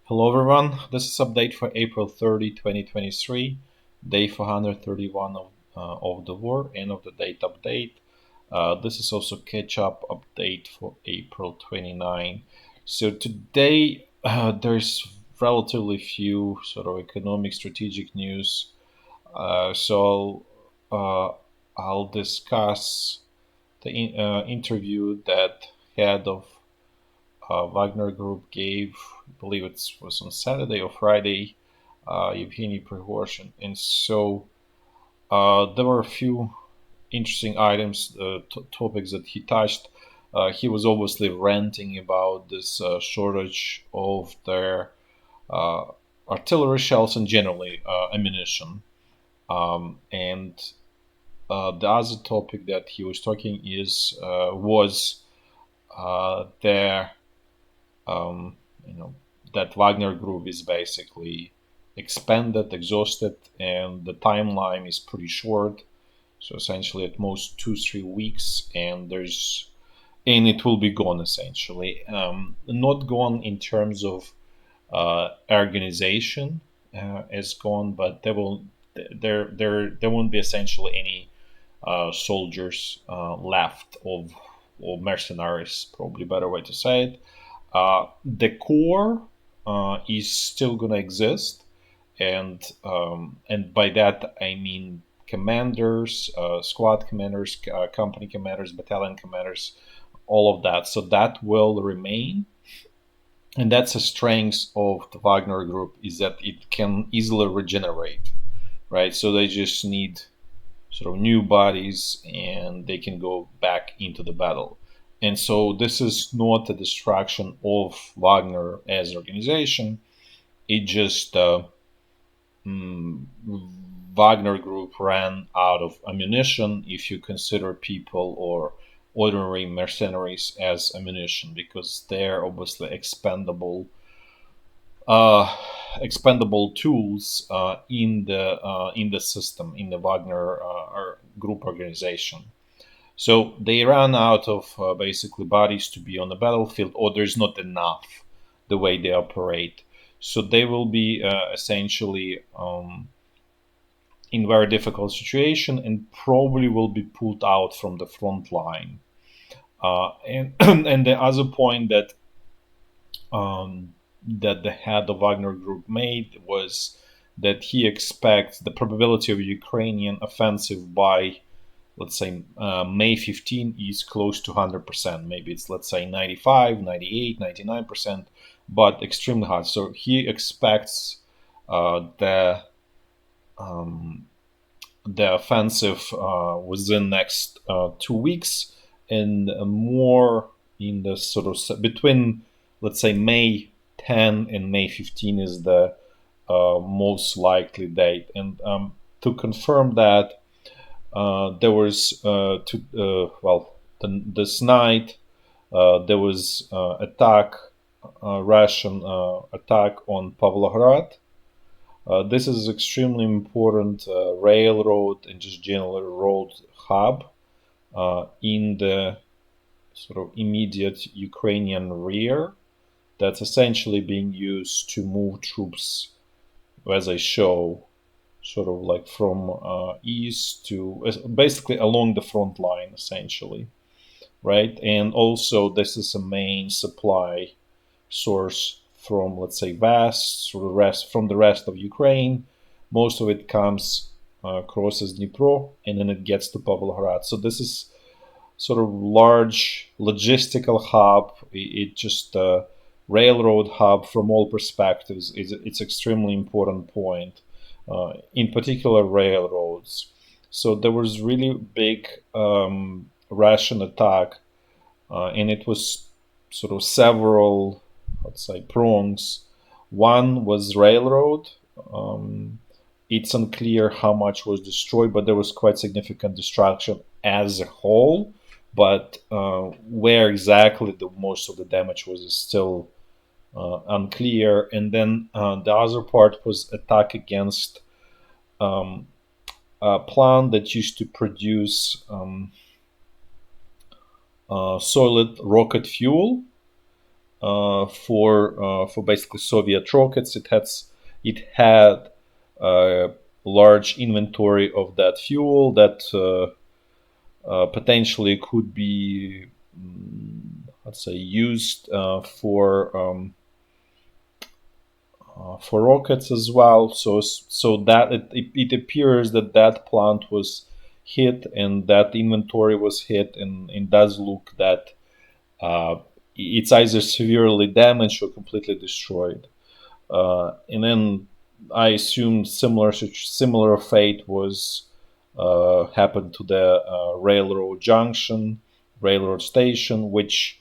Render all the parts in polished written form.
Hello everyone, this is update for April 30, 2023, day 431 of the war, end of the date update. This is also catch-up update for April 29. So today there's relatively few sort of economic strategic news. So I'll discuss the interview that head of Wagner Group gave, I believe it was on Saturday or Friday, Evgeny Prigozhin. And so there were a few interesting items, topics that he touched. He was obviously ranting about this shortage of their uh, artillery shells and generally ammunition. And the other topic that he was talking is was their um, you know that Wagner Group is basically expanded, exhausted, and the timeline is pretty short. So essentially, at most 2-3 weeks, and it will be gone essentially. Not gone in terms of organization is gone, but there won't be essentially any soldiers left of or mercenaries, probably better way to say it. The core is still going to exist, and by that I mean commanders, squad commanders, company commanders, battalion commanders, all of that. So that will remain, and that's a strength of the Wagner Group is that it can easily regenerate, right? So they just need sort of new bodies and they can go back into the battle. And so this is not a destruction of Wagner as an organization. It just mm, Wagner Group ran out of ammunition if you consider people or ordinary mercenaries as ammunition because they're obviously uh, expendable tools in the system in the Wagner Group organization. So they ran out of basically bodies to be on the battlefield, or there's not enough the way they operate. So they will be essentially in very difficult situation and probably will be pulled out from the front line. And and the other point um, that the head of Wagner Group made was that he expects the probability of Ukrainian offensive by let's say May 15 is close to 100%. Maybe it's, let's say, 95, 98, 99%, but extremely high. So he expects um, the offensive within next 2 weeks and more in the sort of between, let's say, May 10 and May 15 is the most likely date. And to confirm that, there was this night there was Russian attack on Pavlograd. This is extremely important railroad and just general road hub in the sort of immediate Ukrainian rear. That's essentially being used to move troops, as I show, sort of like from east to basically along the front line, essentially, right? And also, this is a main supply source from, let's say, Vast, from the rest of Ukraine. Most of it comes crosses Dnipro, and then it gets to Pavlograd. So this is sort of large logistical hub. It just railroad hub from all perspectives. It's extremely important point, in particular railroads. So there was really big Russian attack, and it was sort of several, let's say, prongs. One was railroad. Um, it's unclear how much was destroyed, but there was quite significant destruction as a whole. But where exactly the most of the damage was is still unclear. And then the other part was attack against um, a plant that used to produce solid rocket fuel. for basically Soviet rockets. It had a large inventory of that fuel that potentially could be, let's say, used for rockets as well. So that it appears that that plant was hit and that inventory was hit, and it does look that uh, it's either severely damaged or completely destroyed. And then I assume similar fate was happened to the railroad station, which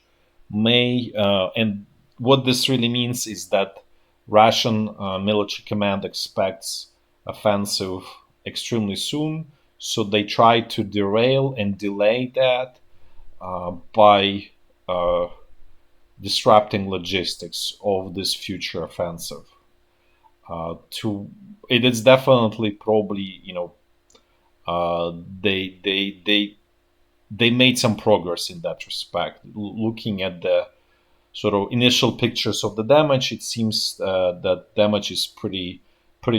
may and what this really means is that Russian military command expects offensive extremely soon, so they try to derail and delay that by uh, disrupting logistics of this future offensive. To it is definitely probably uh, they they they they made some progress in that respect. Looking at the sort of initial pictures of the damage, it seems that damage is pretty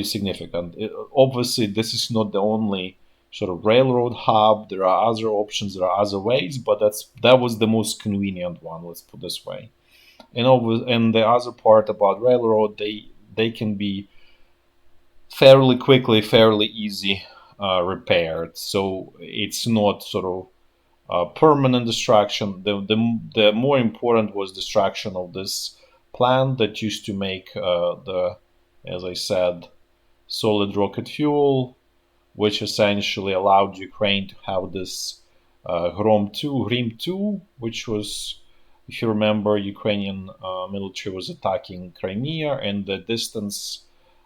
significant. Obviously, this is not the only sort of railroad hub. There are other options, there are other ways, but that was the most convenient one. Let's put this way. And the other part about railroad, they can be fairly quickly, fairly easy repaired. So it's not sort of permanent destruction. The more important was destruction of this plant that used to make as I said, solid rocket fuel, which essentially allowed Ukraine to have this Grom 2, which was, if you remember, Ukrainian military was attacking Crimea, and the distance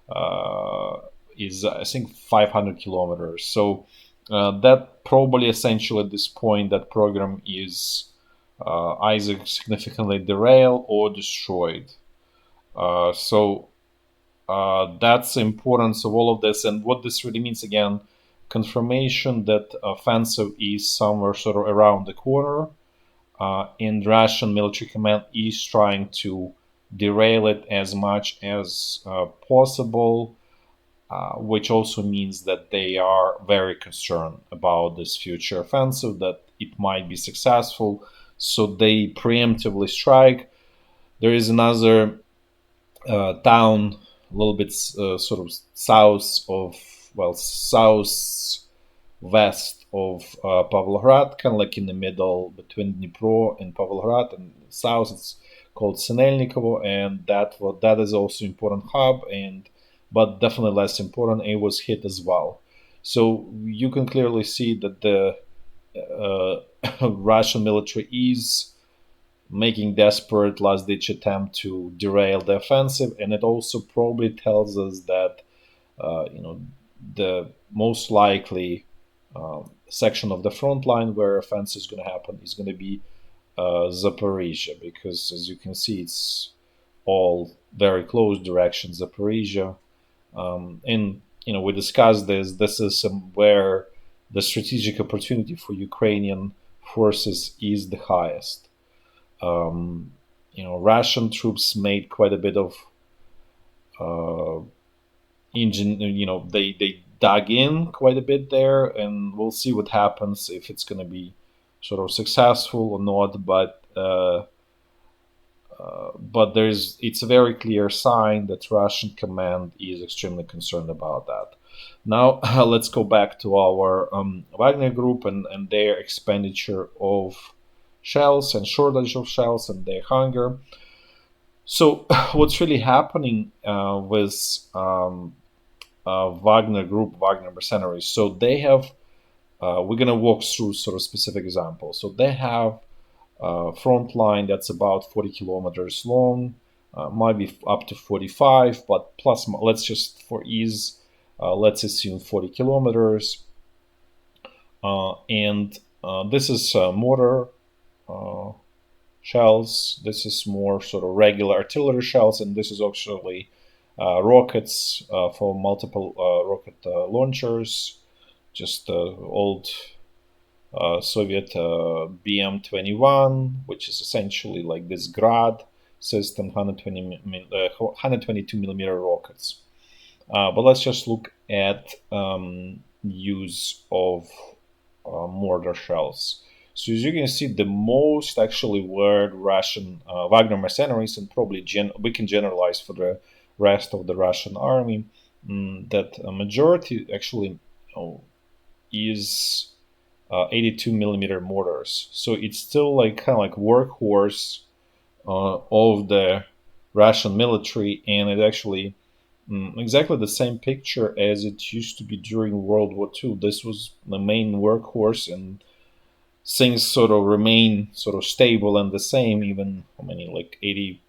uh, is, I think, 500 kilometers. So that probably essentially at this point that program is either significantly derailed or destroyed. So that's the importance of all of this, and what this really means again, confirmation that offensive is somewhere sort of around the corner, and Russian military command is trying to derail it as much as possible, which also means that they are very concerned about this future offensive, that it might be successful, so they preemptively strike. There is another town a little bit sort of southwest of Pavlograd, kind of like in the middle between Dnipro and Pavlograd, and south it's called Sinelnikovo, and that is also important hub, and but definitely less important. It was hit as well, so you can clearly see that the Russian military is making desperate last-ditch attempt to derail the offensive, and it also probably tells us that the most likely section of the front line where offensive is going to happen is going to be Zaporizhya, because as you can see, it's all very close direction Zaporizhya, and we discussed this. This is where the strategic opportunity for Ukrainian forces is the highest. Russian troops made quite a bit of uh, engine. They dug in quite a bit there, and we'll see what happens if it's going to be sort of successful or not. But it's a very clear sign that Russian command is extremely concerned about that. Now let's go back to our Wagner Group and their expenditure of shells and shortage of shells and their hunger. So what's really happening with Wagner Group, Wagner mercenaries? So they have. We're gonna walk through sort of specific examples. So they have front line that's about 40 kilometers long, might be up to 45, but plus, let's just for ease, let's assume 40 kilometers. And this is mortar uh, shells. This is more sort of regular artillery shells, and this is actually rockets for multiple rocket launchers, just old Soviet BM-21, which is essentially like this Grad system, 122 millimeter rockets. But let's just look at use of mortar shells. So as you can see, the most actually were Russian Wagner mercenaries, and probably we can generalize for the rest of the Russian army, that a majority actually is 82 millimeter mortars. So it's still like kind of like workhorse of the Russian military, and it actually exactly the same picture as it used to be during World War II. This was the main workhorse, and things sort of remain sort of stable and the same, even how many, like 80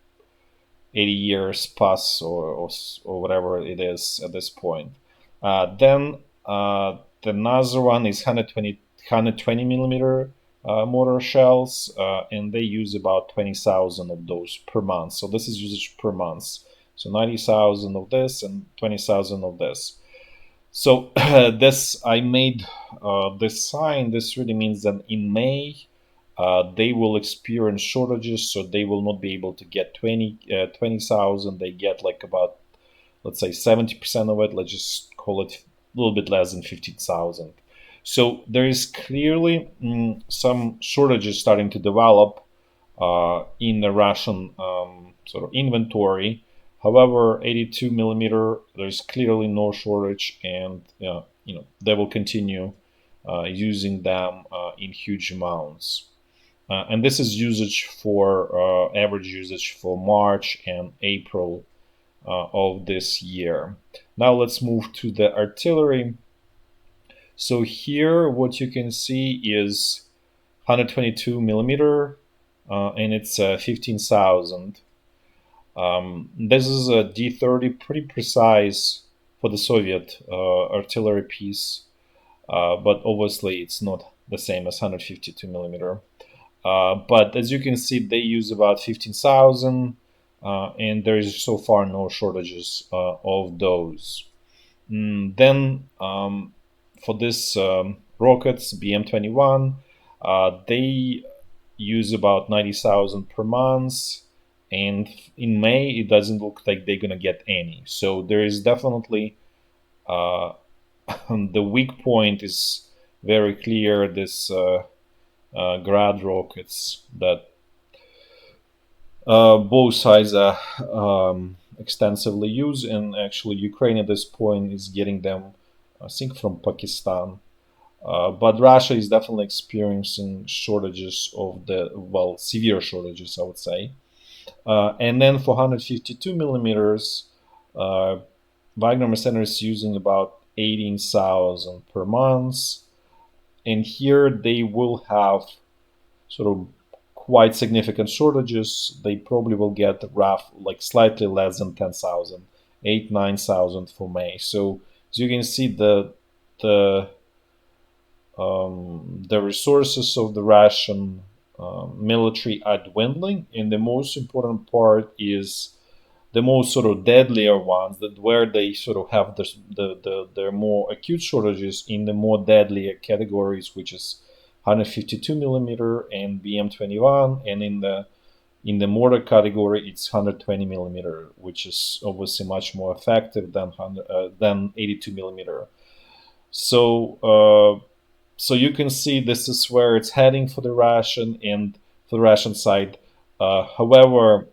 years pass, or whatever it is at this point. Then the another one is 120 millimeter mortar shells, and they use about 20,000 of those per month. So this is usage per month. So 90,000 of this and 20,000 of this. So this I made this sign. This really means that in May they will experience shortages, so they will not be able to get 20,000. They get like about, let's say, 70% of it. Let's just call it a little bit less than 15,000. So there is clearly some shortages starting to develop in the Russian sort of inventory. However, 82 millimeter, there's clearly no shortage, and they will continue using them in huge amounts. And this is usage for average usage for March and April of this year. Now let's move to the artillery. So here, what you can see is 122 millimeter, and it's 15,000. This is a D30, pretty precise for the Soviet artillery piece, but obviously it's not the same as 152 millimeter. But as you can see, they use about 15,000, and there is so far no shortages of those. Then for this rockets, BM-21, they use about 90,000 per month, and in May it doesn't look like they're gonna get any. So there is definitely the weak point is very clear. This Grad rockets that both sides extensively use, and actually Ukraine at this point is getting them, I think, from Pakistan. But Russia is definitely experiencing shortages of severe shortages, I would say. And then for 152 millimeters, Wagner mercenaries is using about 18,000 per month. And here they will have sort of quite significant shortages. They probably will get like slightly less than 10,000, 9,000 for May. So as you can see, the resources of the Russian military are dwindling, and the most important part is the most sort of deadlier ones, that where they sort of have their more acute shortages in the more deadlier categories, which is 152 millimeter and BM-21, and in the mortar category it's 120 millimeter, which is obviously much more effective than 82 millimeter. So you can see this is where it's heading for the Russian side. However,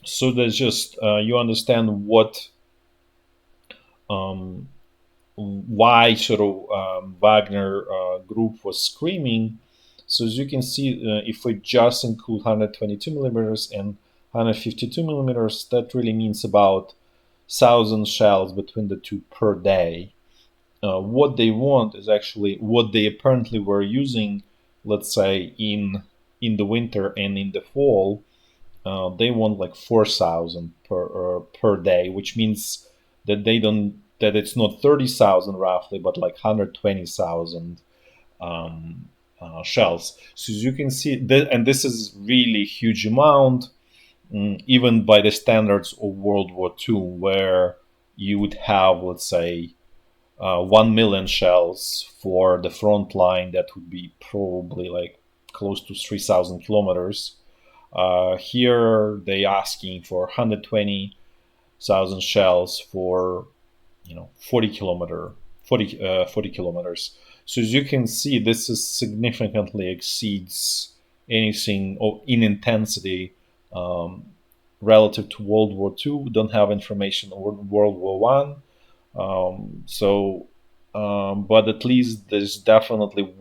so there's just you understand why sort of Wagner Group was screaming. So as you can see, if we just include 122 millimeters and 152 millimeters, that really means about 1,000 shells between the two per day. What they want is actually what they apparently were using, let's say in the winter and in the fall. They want like 4,000 per day, which means that that it's not 30,000 roughly, but like 120,000 shells. So as you can see, and this is really huge amount, even by the standards of World War II, where you would have, let's say, 1 million shells for the front line. That would be probably like close to 3,000 kilometers. Here they asking for 120,000 shells for 40 kilometers. So as you can see, this is significantly exceeds anything in intensity relative to World War II. We don't have information on World War One. But at least there's definitely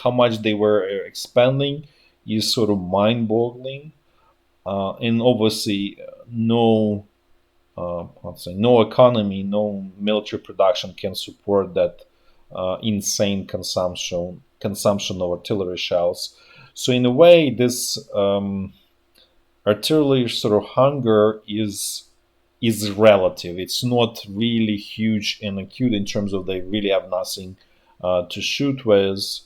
how much they were expanding is sort of mind-boggling, and obviously no economy, no military production can support that insane consumption of artillery shells. So in a way, this artillery sort of hunger is relative. It's not really huge and acute in terms of they really have nothing to shoot with.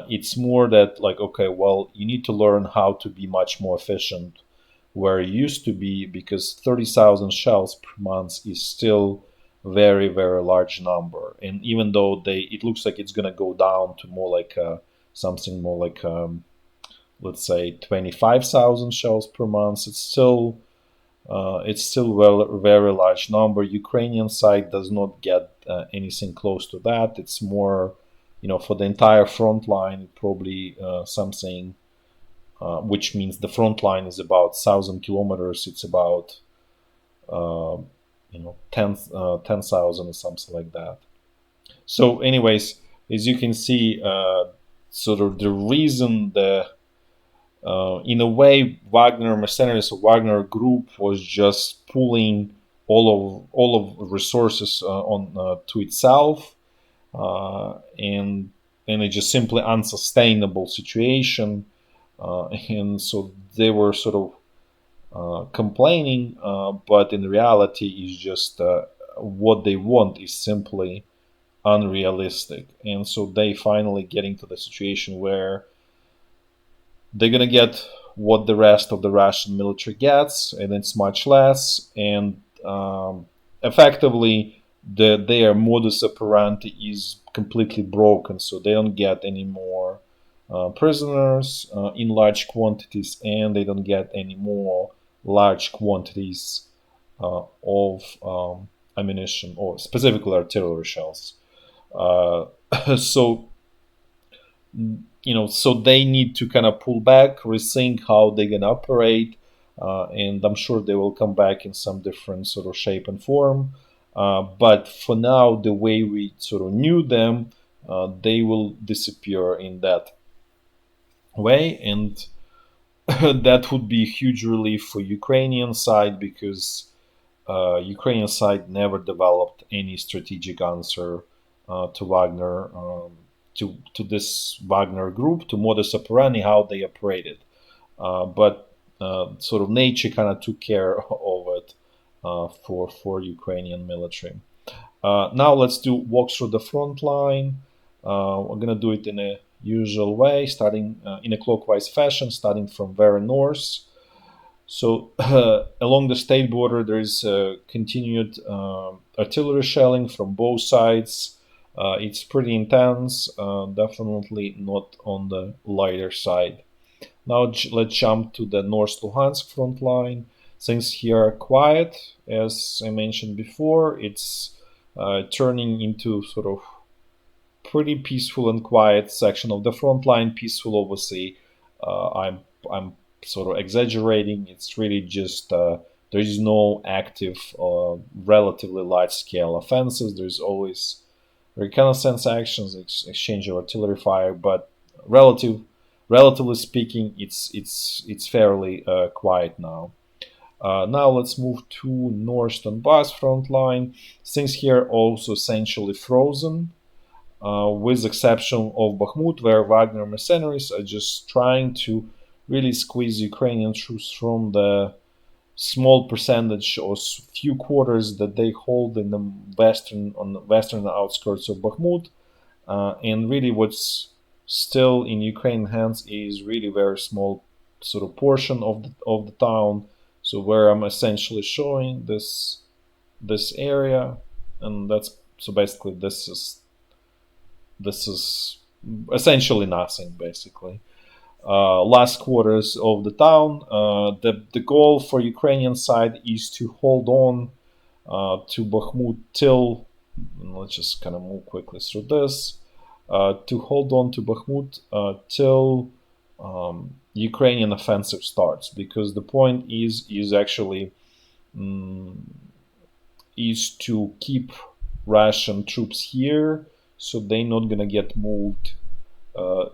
It's more that like, okay, well, you need to learn how to be much more efficient where it used to be, because 30,000 shells per month is still very, very large number. And even though it looks like it's going to go down to more like something more like let's say 25,000 shells per month, it's still very large number. Ukrainian side does not get anything close to that. It's more, for the entire front line, probably something, which means the front line is about 1,000 kilometers. It's about 10,000 or something like that. So, anyways, as you can see, sort of the reason in a way, Wagner mercenaries or Wagner Group was just pulling all of resources on to itself, and it's just simply unsustainable situation, and so they were sort of complaining, but in reality, is just what they want is simply unrealistic, and so they finally getting to the situation where they're gonna get what the rest of the Russian military gets, and it's much less. And effectively, their modus operandi is completely broken, so they don't get any more prisoners in large quantities, and they don't get any more large quantities of ammunition, or specifically artillery shells. Uh, so so they need to kind of pull back, rethink how they're going to operate, and I'm sure they will come back in some different sort of shape and form. But for now, the way we sort of knew them, they will disappear in that way, and that would be a huge relief for Ukrainian side, because Ukrainian side never developed any strategic answer to Wagner, to this Wagner group, to modus operandi, how they operated. But sort of nature kind of took care of it for Ukrainian military. Now let's walk through the front line. We're gonna do it in a usual way, starting in a clockwise fashion, starting from very north. So along the state border, there is continued artillery shelling from both sides. It's pretty intense, definitely not on the lighter side. Now let's jump to the North Lugansk front line. Things here are quiet, as I mentioned before. It's turning into sort of pretty peaceful and quiet section of the front line. Peaceful, obviously, I'm sort of exaggerating. It's really just there is no active, relatively large scale offenses. There's always reconnaissance actions, exchange of artillery fire, but relatively speaking, it's fairly quiet now. Now let's move to North Donbass front line. Things here are also essentially frozen, with the exception of Bahmut, where Wagner mercenaries are just trying to really squeeze Ukrainian troops from the small percentage or few quarters that they hold on the western outskirts of Bahmut, and really what's still in Ukrainian hands is really very small sort of portion of the town. So where I'm essentially showing this area, and that's so basically this is essentially nothing basically. last quarters of the town. The goal for Ukrainian side is to hold on to Bahmut till, let's just kind of move quickly through this, to hold on to Bahmut till Ukrainian offensive starts, because the point is actually is to keep Russian troops here, so they're not gonna get moved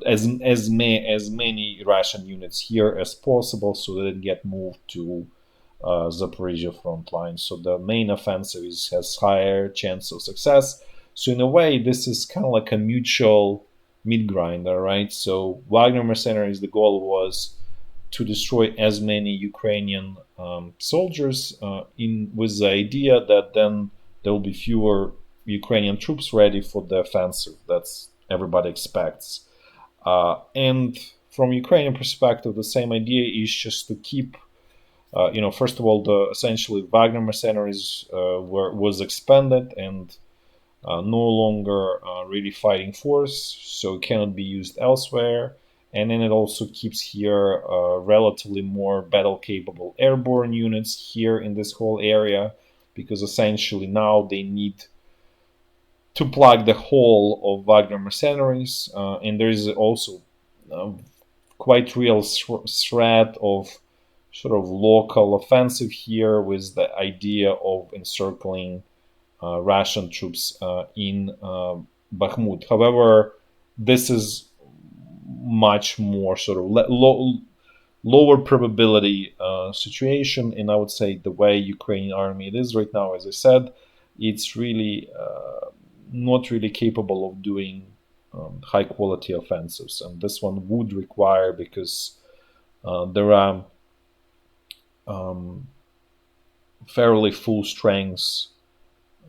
as many Russian units here as possible, so they get moved to Zaporizhya front line. So the main offensive has higher chance of success. So in a way, this is kind of like a mutual meat grinder, right? So Wagner mercenaries, the goal was to destroy as many Ukrainian soldiers with the idea that then there will be fewer Ukrainian troops ready for the offensive. That's everybody expects. And from Ukrainian perspective, the same idea is just to keep, first of all, the essentially Wagner mercenaries was expanded and no longer really fighting force, so it cannot be used elsewhere. And then it also keeps here relatively more battle capable airborne units here in this whole area, because essentially now they need to plug the hole of Wagner mercenaries, and there is also quite real threat of sort of local offensive here, with the idea of encircling Russian troops in Bahmut. However, this is much more sort of lower probability situation, and I would say the way Ukrainian army it is right now, as I said, it's really not really capable of doing high quality offensives, and this one would require, because there are fairly full strengths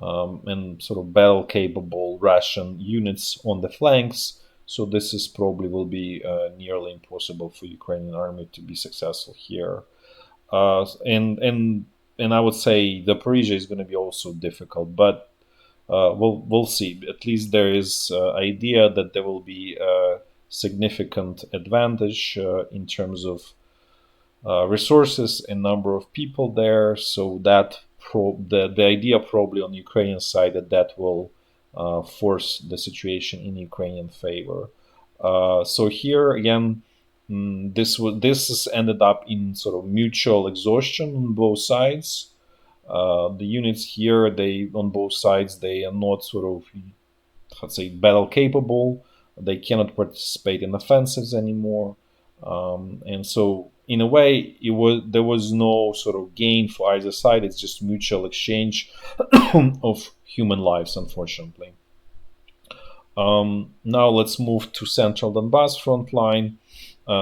and sort of battle capable Russian units on the flanks. So this is probably will be nearly impossible for Ukrainian army to be successful here. And I would say the Zaporizhya is going to be also difficult, but we'll see. At least there is idea that there will be a significant advantage in terms of resources and number of people there. So that the idea probably on the Ukrainian side that will force the situation in Ukrainian favor. So here again, this has ended up in sort of mutual exhaustion on both sides. The units here, they on both sides, they are not sort of, let's say, battle capable. They cannot participate in offensives anymore, and so in a way, there was no sort of gain for either side. It's just mutual exchange of human lives, unfortunately. Now let's move to central Donbass front line.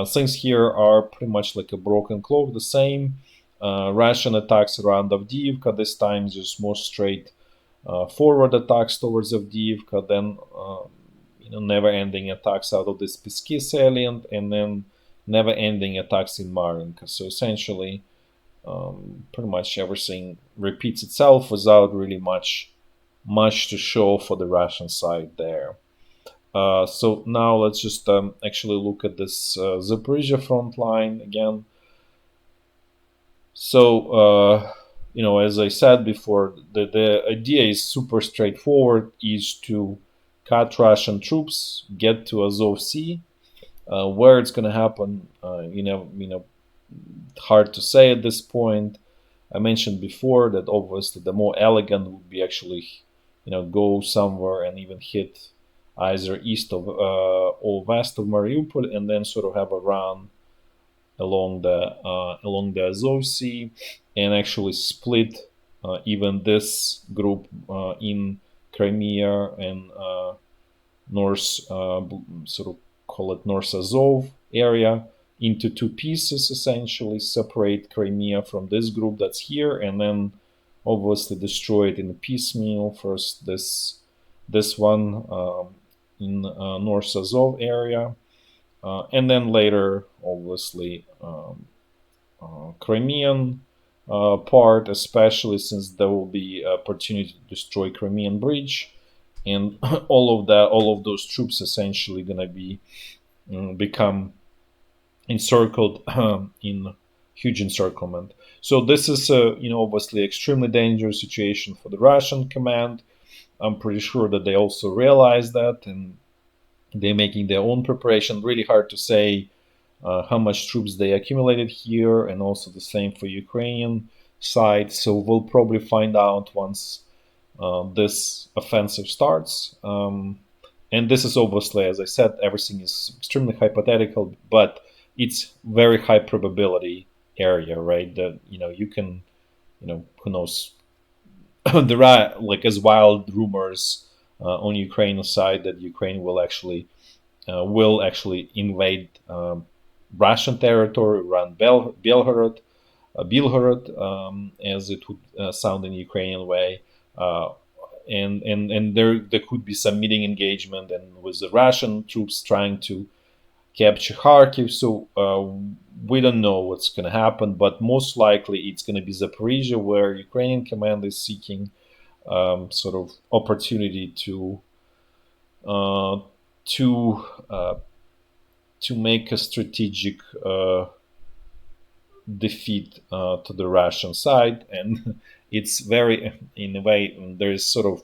Things here are pretty much like a broken clock, the same. Russian attacks around Avdiivka, this time just more straight forward attacks towards Avdiivka, then never-ending attacks out of this Pisky salient, and then never-ending attacks in Marinka. So essentially, pretty much everything repeats itself without really much to show for the Russian side there. So now let's just actually look at this Zaporizhya front line again. So, as I said before, the idea is super straightforward, is to cut Russian troops, get to Azov Sea. Where it's going to happen, hard to say at this point. I mentioned before that obviously the more elegant would be actually, go somewhere and even hit either east of or west of Mariupol, and then sort of have a run along the Azov Sea, and actually split even this group in Crimea and North, sort of call it North Azov area, into two pieces, essentially separate Crimea from this group that's here, and then obviously destroy it in a piecemeal. First this one in North Azov area, and then later obviously Crimean part, especially since there will be opportunity to destroy Crimean bridge, and all of those troops essentially gonna be become encircled in huge encirclement. So this is, obviously extremely dangerous situation for the Russian command. I'm pretty sure that they also realize that, and they're making their own preparation. Really hard to say how much troops they accumulated here, and also the same for Ukrainian side. So we'll probably find out once this offensive starts. And this is obviously, as I said, everything is extremely hypothetical, but it's very high probability area, right? That you can, who knows, there are like as wild rumors on Ukraine side that Ukraine will actually invade Russian territory around Belgorod, as it would sound in Ukrainian way. Uh, and there could be some meeting engagement and with the Russian troops trying to capture Kharkiv. So we don't know what's going to happen, but most likely it's going to be Zaporizhya, where Ukrainian command is seeking sort of opportunity uh, to uh, to make a strategic defeat to the Russian side, and it's very, in a way, there is sort of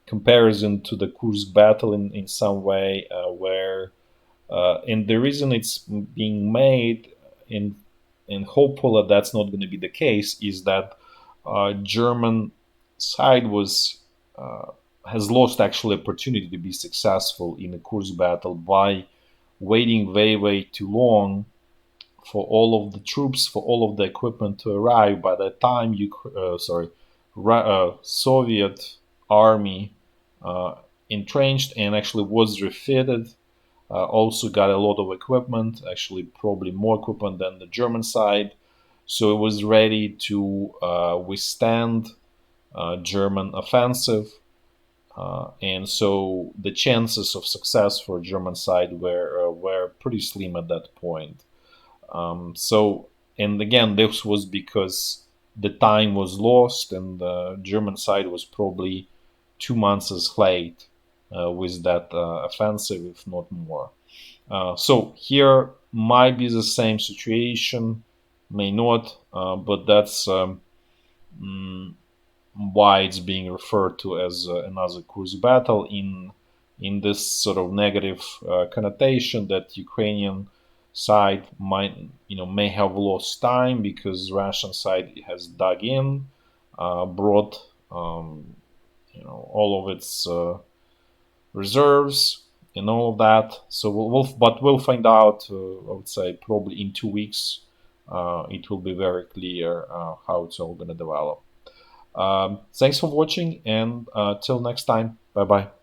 comparison to the Kursk battle in some way, where and the reason it's being made, and hopeful that that's not going to be the case, is that German side was has lost actually opportunity to be successful in the Kursk battle by waiting way way too long for all of the troops, for all of the equipment to arrive. By the time Soviet army uh, entrenched and actually was refitted, also got a lot of equipment, actually probably more equipment than the German side. So it was ready to withstand German offensive. And so the chances of success for German side were pretty slim at that point. So, and again, this was because the time was lost, and the German side was probably 2 months late with that offensive, if not more. So here might be the same situation, may not, but that's mm, why it's being referred to as another Kursk battle in this sort of negative connotation that Ukrainian side might may have lost time because Russian side has dug in, brought all of its reserves and all of that. So we'll find out. I would say probably in 2 weeks. It will be very clear how it's all going to develop. Thanks for watching, and till next time. Bye bye.